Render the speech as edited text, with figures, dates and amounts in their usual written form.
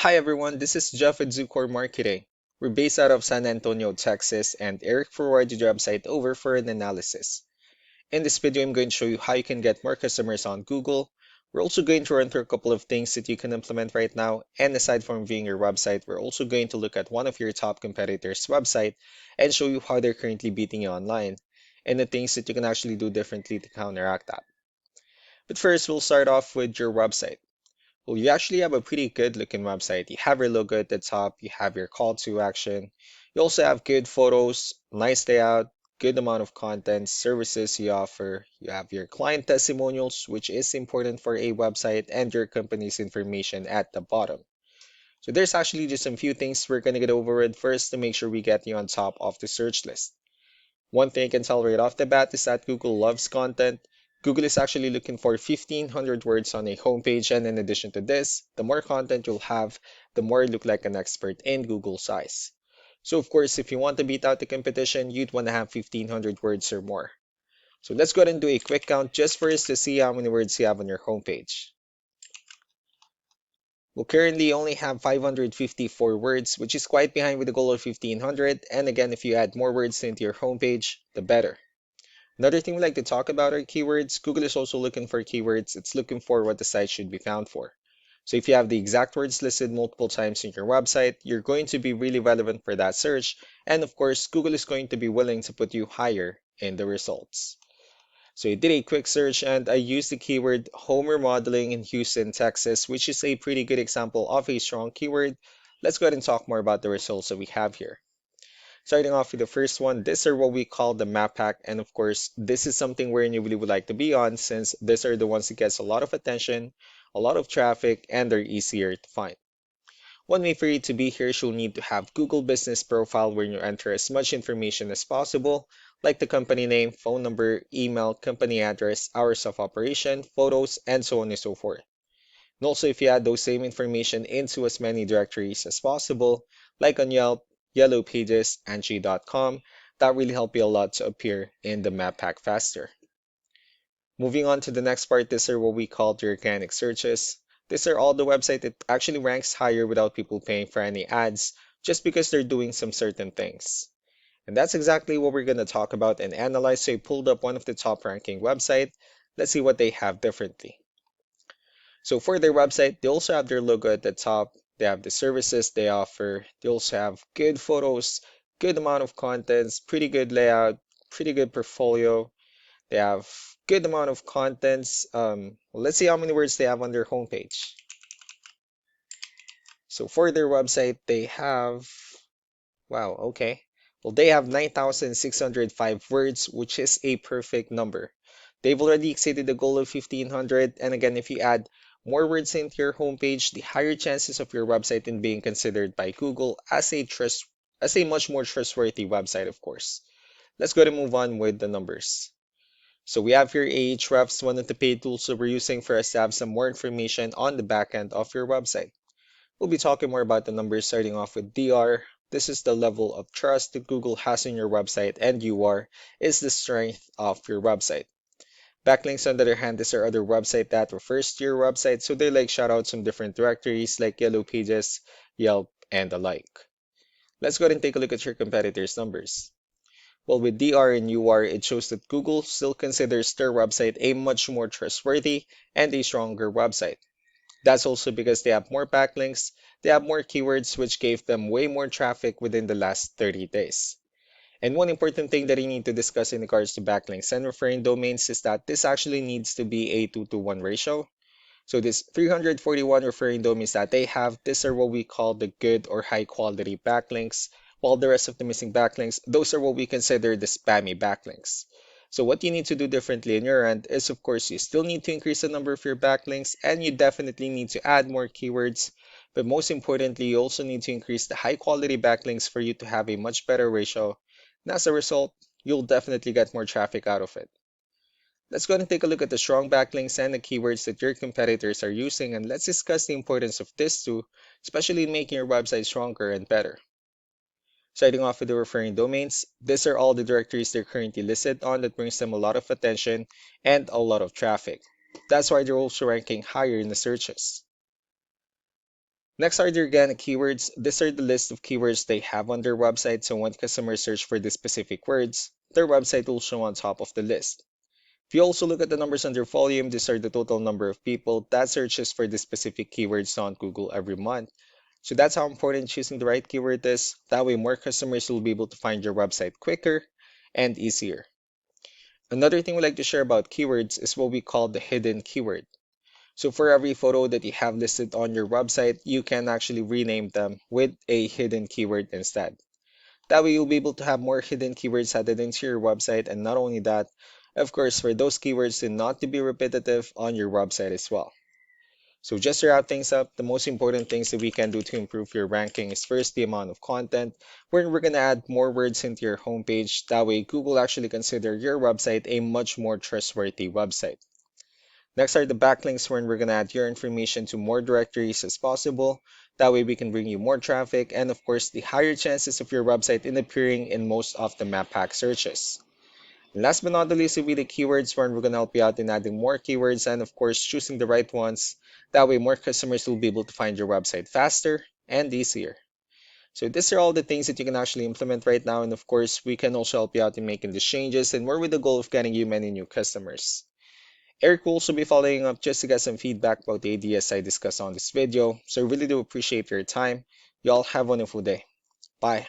Hi everyone, this is Jeff at Zucor Marketing. We're based out of San Antonio, Texas, and Eric forwarded the website over for an analysis. In this video, I'm going to show you how you can get more customers on Google. We're also going to run through a couple of things that you can implement right now, and aside from viewing your website, we're also going to look at one of your top competitors' website and show you how they're currently beating you online, and the things that you can actually do differently to counteract that. But first, we'll start off with your website. Well, you actually have a pretty good looking website. You have your logo at the top, you have your call to action. You also have good photos, nice layout, good amount of content, services you offer. You have your client testimonials, which is important for a website, and your company's information at the bottom. So there's actually just some few things we're going to get over with first to make sure we get you on top of the search list. One thing I can tell right off the bat is that Google loves content. Google is actually looking for 1,500 words on a homepage, and in addition to this, the more content you'll have, the more you look like an expert in Google's eyes. So of course, if you want to beat out the competition, you'd want to have 1,500 words or more. So let's go ahead and do a quick count just for us to see how many words you have on your homepage. We'll currently only have 554 words, which is quite behind with the goal of 1,500, and again, if you add more words into your homepage, the better. Another thing we like to talk about are keywords. Google is also looking for keywords. It's looking for what the site should be found for. So if you have the exact words listed multiple times in your website, you're going to be really relevant for that search. And of course, Google is going to be willing to put you higher in the results. So I did a quick search and I used the keyword home remodeling in Houston, Texas, which is a pretty good example of a strong keyword. Let's go ahead and talk more about the results that we have here. Starting off with the first one, these are what we call the map pack. And of course, this is something where you really would like to be on since these are the ones that gets a lot of attention, a lot of traffic, and they're easier to find. One way for you to be here is you'll need to have Google Business Profile where you enter as much information as possible, like the company name, phone number, email, company address, hours of operation, photos, and so on and so forth. And also, if you add those same information into as many directories as possible, like on Yelp, Yellow Pages, Angie.com, that really help you a lot to appear in the map pack faster. Moving on to the next part, these are what we call the organic searches. These are all the website that actually ranks higher without people paying for any ads, just because they're doing some certain things. And that's exactly what we're going to talk about and analyze. So I pulled up one of the top ranking website. Let's see what they have differently. So for their website, they also have their logo at the top. They have the services they offer. They also have good photos, good amount of contents, pretty good layout, pretty good portfolio. They have good amount of contents. Well, let's see how many words they have on their homepage. So for their website, they have, wow, okay. Well, they have 9,605 words, which is a perfect number. They've already exceeded the goal of 1,500. And again, if you add more words into your homepage, the higher chances of your website in being considered by Google as a much more trustworthy website, of course. Let's go to move on with the numbers. So we have here Ahrefs, one of the paid tools that we're using for us to have some more information on the back end of your website. We'll be talking more about the numbers starting off with DR. This is the level of trust that Google has in your website, and UR is the strength of your website. Backlinks, on the other hand, these are other website that refers to your website, so they like shoutouts from different directories like Yellow Pages, Yelp, and the like. Let's go ahead and take a look at your competitors' numbers. Well, with DR and UR, it shows that Google still considers their website a much more trustworthy and a stronger website. That's also because they have more backlinks, they have more keywords, which gave them way more traffic within the last 30 days. And one important thing that you need to discuss in regards to backlinks and referring domains is that this actually needs to be a 2-to-1 ratio. So this 341 referring domains that they have, these are what we call the good or high quality backlinks, while the rest of the missing backlinks, those are what we consider the spammy backlinks. So what you need to do differently on your end is, of course, you still need to increase the number of your backlinks, and you definitely need to add more keywords. But most importantly, you also need to increase the high quality backlinks for you to have a much better ratio. And as a result, you'll definitely get more traffic out of it. Let's go ahead and take a look at the strong backlinks and the keywords that your competitors are using, and let's discuss the importance of this too, especially in making your website stronger and better. Starting off with the referring domains, these are all the directories they're currently listed on that brings them a lot of attention and a lot of traffic. That's why they're also ranking higher in the searches. Next are the organic keywords. These are the list of keywords they have on their website, so when customers search for the specific words, their website will show on top of the list. If you also look at the numbers under volume, these are the total number of people that searches for the specific keywords on Google every month. So that's how important choosing the right keyword is. That way more customers will be able to find your website quicker and easier. Another thing we like to share about keywords is what we call the hidden keyword. So for every photo that you have listed on your website, you can actually rename them with a hidden keyword instead. That way you'll be able to have more hidden keywords added into your website, and not only that, of course, for those keywords to not to be repetitive on your website as well. So just to wrap things up, the most important things that we can do to improve your ranking is first the amount of content, where we're going to add more words into your homepage. That way Google actually consider your website a much more trustworthy website. Next are the backlinks, where we're going to add your information to more directories as possible. That way we can bring you more traffic and of course the higher chances of your website in appearing in most of the map pack searches. And last but not the least will be the keywords, where we're going to help you out in adding more keywords and of course choosing the right ones. That way more customers will be able to find your website faster and easier. So these are all the things that you can actually implement right now, and of course we can also help you out in making these changes, and more with the goal of getting you many new customers. Eric will also be following up just to get some feedback about the ideas I discussed on this video, so I really do appreciate your time. Y'all have a wonderful day. Bye.